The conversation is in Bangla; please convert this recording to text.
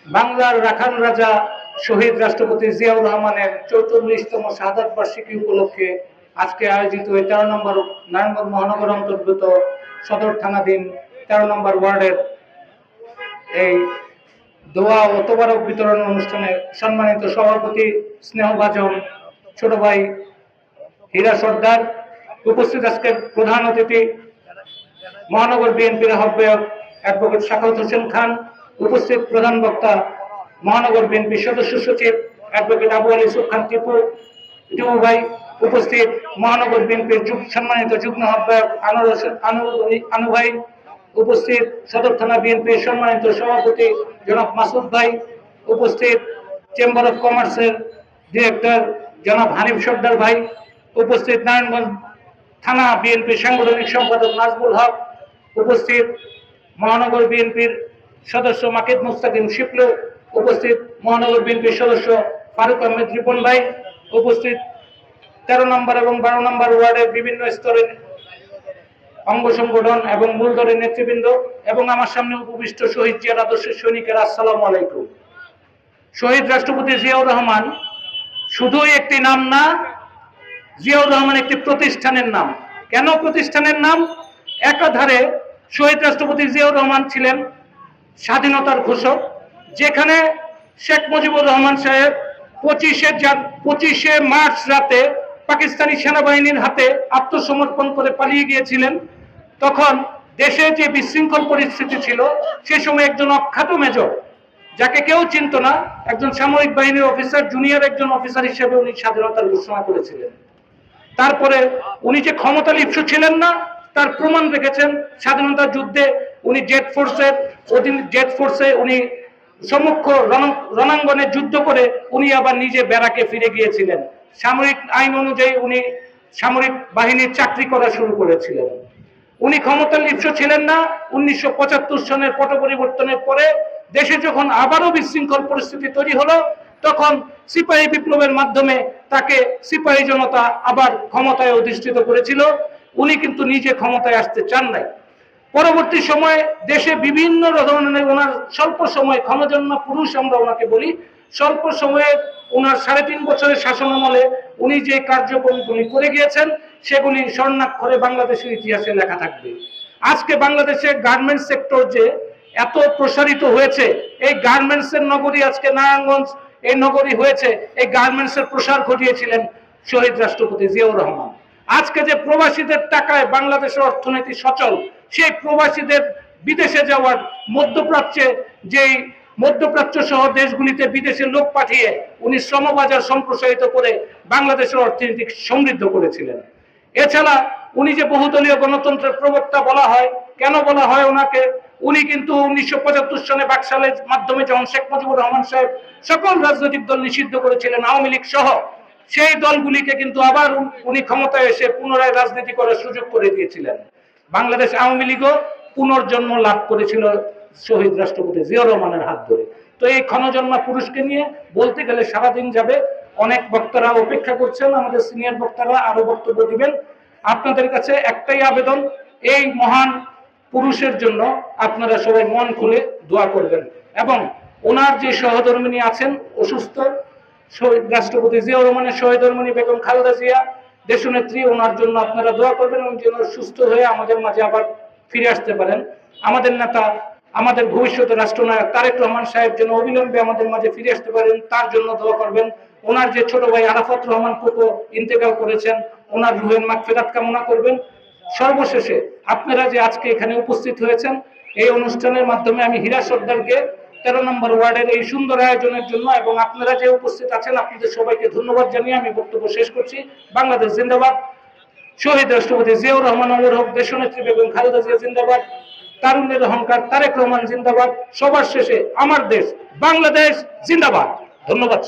বাংলার রাখাল রাজা শহীদ রাষ্ট্রপতি জিয়াউর রহমানের ৪৪তম শাহাদাত বার্ষিকী উপলক্ষে আজকে আয়োজিত ১৩ নম্বর নারায়ণগঞ্জ মহানগর অন্তর্গত সদর থানাধীন ১৩ নম্বর ওয়ার্ডের এই দোয়া ও তোবারক বিতরণ অনুষ্ঠানে সম্মানিত সভাপতি স্নেহভাজন ছোট ভাই হীরা সর্দার, উপস্থিত আজকে প্রধান অতিথি মহানগর বিএনপির আহ্বায়ক অ্যাডভোকেট শাখাওয়াত হোসেন খান, উপস্থিত প্রধান বক্তা মহানগর বিএনপি সদস্য সচিব অ্যাডভোকেট আবু আলী ইউসুফ খান টিপু ভাই, উপস্থিত মহানগর বিএনপির সম্মানিত যুগ্ম আহ্বায়ক আনু ভাই, উপস্থিত সদর থানা বিএনপির সম্মানিত সভাপতি জনাব মাসুদ ভাই, উপস্থিত চেম্বার অফ কমার্সের ডিরেক্টর জনাব হানিফ সর্দার ভাই, উপস্থিত নারায়ণগঞ্জ থানা বিএনপির সাংগঠনিক সম্পাদক নাজমুল হক, উপস্থিত মহানগর বিএনপির সদস্য মাকিদ মুস্তাকিম শিপলু, উপস্থিত মহানগর বিএনপির সদস্য ফারুক আহমেদ রিপন ভাই, উপস্থিত ১৩ নম্বর এবং ১২ নম্বর ওয়ার্ডের বিভিন্ন স্তরের অঙ্গ সংগঠন এবং মূলদলের নেতৃবৃন্দ এবং আমার সামনে উপবিষ্ট শহীদ জিয়ার আদর্শের সৈনিকেরা, আসসালামু আলাইকুম। শহীদ রাষ্ট্রপতি জিয়াউর রহমান শুধুই একটি নাম না, জিয়াউর রহমান একটি প্রতিষ্ঠানের নাম। কেন প্রতিষ্ঠানের নাম? একাধারে শহীদ রাষ্ট্রপতি জিয়াউর রহমান ছিলেন স্বাধীনতার ঘোষক, যেখানে শেখ মুজিবুর রহমান সাহেব ২৫শে মার্চ রাতে পাকিস্তানি সেনাবাহিনীর হাতে আত্মসমর্পণ করে পালিয়ে গিয়েছিলেন। তখন দেশে যে বিশৃঙ্খল পরিস্থিতি ছিল, সে সময় একজন অখ্যাত মেজর, যাকে কেউ চিনত না, একজন সামরিক বাহিনীর অফিসার, জুনিয়র একজন অফিসার হিসেবে উনি স্বাধীনতার ঘোষণা করেছিলেন। তারপরে উনি যে ক্ষমতা লিপ্সু ছিলেন না, তার প্রমাণ রেখেছেন স্বাধীনতা যুদ্ধে। উনি জেট ফোর্সে উনি সম্মুখ রণাঙ্গনে যুদ্ধ করে উনি আবার নিজে ব্যারাকে ফিরে গিয়েছিলেন। সামরিক আইন অনুযায়ী উনি সামরিক বাহিনীর চাকরি করা শুরু করেছিলেন। উনি ক্ষমতা লিপ্সু ছিলেন না। ১৯৭৫ সনের পট পরিবর্তনের পরে দেশে যখন আবারও বিশৃঙ্খল পরিস্থিতি তৈরি হলো, তখন সিপাহী বিপ্লবের মাধ্যমে তাকে সিপাহী জনতা আবার ক্ষমতায় অধিষ্ঠিত করেছিল। উনি কিন্তু নিজে ক্ষমতায় আসতে চান নাই। পরবর্তী সময়ে দেশে বিভিন্ন ধরনের ওনার স্বল্প সময়, ক্ষমজন্য পুরুষ আমরা ওনাকে বলি, স্বল্প সময়ে ওনার ৩.৫ বছরের শাসনামলে উনি যে কার্যক্রমগুলি করে গিয়েছেন, সেগুলি স্বর্ণাক্ষরে বাংলাদেশের ইতিহাসে লেখা থাকবে। আজকে বাংলাদেশে গার্মেন্টস সেক্টর যে এত প্রসারিত হয়েছে, এই গার্মেন্টসের নগরী আজকে নারায়ণগঞ্জ এই নগরী হয়েছে, এই গার্মেন্টসের প্রসার ঘটিয়েছিলেন শহীদ রাষ্ট্রপতি জিয়াউর রহমান। আজকে যে প্রবাসীদের টাকায় বাংলাদেশের অর্থনীতি সচল, সেই প্রবাসীদের বিদেশে যাওয়ার, মধ্যপ্রাচ্য সহ দেশগুলিতে বিদেশে লোক পাঠিয়ে উনি শ্রমবাজার সম্প্রসারিত করে বাংলাদেশের অর্থনীতি সমৃদ্ধ করেছিলেন। এছাড়া উনি যে বহুদলীয় গণতন্ত্রের প্রবক্তা বলা হয়, কেন বলা হয় ওনাকে? উনি কিন্তু ১৯৭৫ সনে বাকশালের মাধ্যমে যখন শেখ মুজিবুর রহমান সাহেব সকল রাজনৈতিক দল নিষিদ্ধ করেছিলেন, আওয়ামী লীগ সহ, সেই দলগুলিকে কিন্তু আবার উনি ক্ষমতায় এসে পুনরায় রাজনীতি করার সুযোগ করে দিয়েছিলেন। বাংলাদেশ আওয়ামী লীগও পুনর্জন্ম লাভ করেছিল শহীদ রাষ্ট্রপতি জিয়াউর রহমানের হাত ধরে। তো এই ক্ষণজন্মা পুরুষকে নিয়ে বলতে গেলে সারাদিন যাবে। অনেক বক্তারা অপেক্ষা করছেন, আমাদের সিনিয়র বক্তারা আরো বক্তব্য দিবেন। আপনাদের কাছে একটাই আবেদন, এই মহান পুরুষের জন্য আপনারা সবাই মন খুলে দোয়া করবেন এবং ওনার যে সহধর্মিণী আছেন অসুস্থ, শহীদ রাষ্ট্রপতি জিয়াউর রহমানের সহধর্মিণী বেগম খালেদা জিয়া দেশনেত্রী, ওনার জন্য আপনারা দোয়া করবেন এবং যেন সুস্থ হয়ে আমাদের মাঝে আবার ফিরে আসতে পারেন। আমাদের নেতা, আমাদের ভবিষ্যতের রাষ্ট্রনায়ক তারেক রহমান সাহেব যেন অবিলম্বে আমাদের মাঝে ফিরে আসতে পারেন, তার জন্য দোয়া করবেন। ওনার যে ছোট ভাই আরাফাত রহমান কোকো ইন্তেকাল করেছেন, ওনার রুহের মাগফিরাত কামনা করবেন। সর্বশেষে আপনারা যে আজকে এখানে উপস্থিত হয়েছেন, এই অনুষ্ঠানের মাধ্যমে আমি হীরা সর্দারকে ১৩ নম্বর ওয়ার্ডের এই সুন্দর আয়োজনের জন্য এবং আপনারা যে উপস্থিত আছেন, আপনাদের সবাইকে ধন্যবাদ জানিয়ে আমি বক্তব্য শেষ করছি। বাংলাদেশ জিন্দাবাদ, শহীদ রাষ্ট্রপতি জিয়াউর রহমান অমর হোক, দেশনেত্রী বেগম খালেদা জিয়া জিন্দাবাদ, তারুণ্যের অহংকার তারেক রহমান জিন্দাবাদ, সবার শেষে আমার দেশ বাংলাদেশ জিন্দাবাদ। ধন্যবাদ।